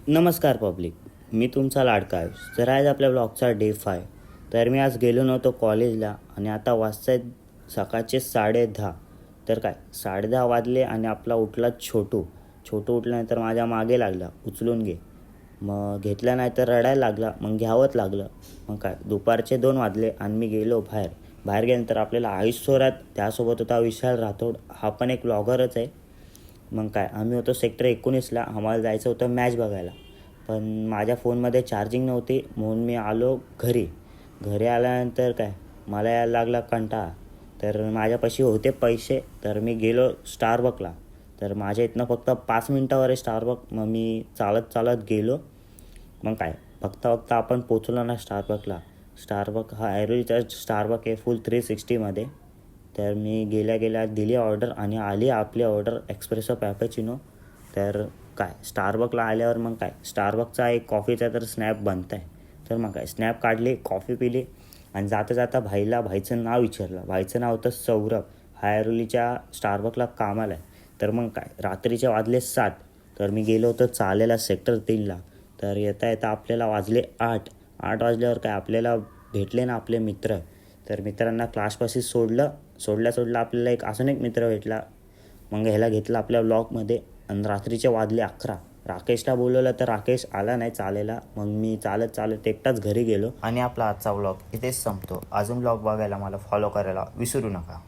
नमस्कार पब्लिक, मी तुमचा लाडका आयुष. तर आज आपल्या ब्लॉगचा डे 5. तर मी आज गेलो नव्हतो कॉलेजला आणि आता वाजतायत सकाळचे 10:30. तर काय 10:30 वाजले आणि आपला उठला छोटू. उठल्यानंतर माझ्या मागे लागला, उचलून घे. मग घेतला नाही तर रडायला लागला, मग घ्यावंच लागलं. मग काय दुपारचे 2 वाजले आणि मी गेलो बाहेर गेल्यानंतर आपल्याला आयुष थोरात, त्यासोबत होता विशाल राठोड, हा पण एक ब्लॉगरच आहे. मग काय आम्ही होतो सेक्टर 19ला. आम्हाला जायचं होतं मॅच बघायला, पण माझ्या फोनमध्ये चार्जिंग नव्हती, म्हणून मी आलो घरी आल्यानंतर काय मला यायला लागला कंटाळा. तर माझ्यापाशी होते पैसे, तर मी गेलो स्टारबकला. तर माझ्या इथनं फक्त 5 मिनटावर आहे स्टारबक. मग मी चालत चालत गेलो. मग काय बघता आपण पोचलो ना स्टारबक हा ऐरोलीचा स्टारबक आहे, फुल 360मध्ये. तर मी गेल्या दिली ऑर्डर आणि आली आपली ऑर्डर एक्सप्रेसो पॅपेचिनो. तर काय स्टारबकला आल्यावर मग काय स्टारबकचा एक कॉफीचा तर स्नॅप बनत आहे. तर मग काय स्नॅप काढली, कॉफी पिली आणि जाता भाईचं नाव विचारलं. भाईचं नाव होतं सौरभ, हा ऐरोलीच्या स्टारबकला कामाला आहे. तर मग काय रात्रीचे वाजले 7. तर मी गेलो होतो चालायला सेक्टर 3ला. तर येता आपल्याला वाजले 8. वाजल्यावर काय आपल्याला भेटले ना आपले मित्र. तर मित्रांना क्लासपाशी सोडल्या आपल्याला अजून एक मित्र भेटला. मग ह्याला घेतलं आपल्या ब्लॉगमध्ये आणि रात्रीचे वाजले 11. राकेशला बोलवलं तर राकेश आला नाही चालायला. मग मी चालत एकटाच घरी गेलो आणि आपला आजचा ब्लॉग इथेच संपतो. अजून ब्लॉग बघायला मला फॉलो करायला विसरू नका.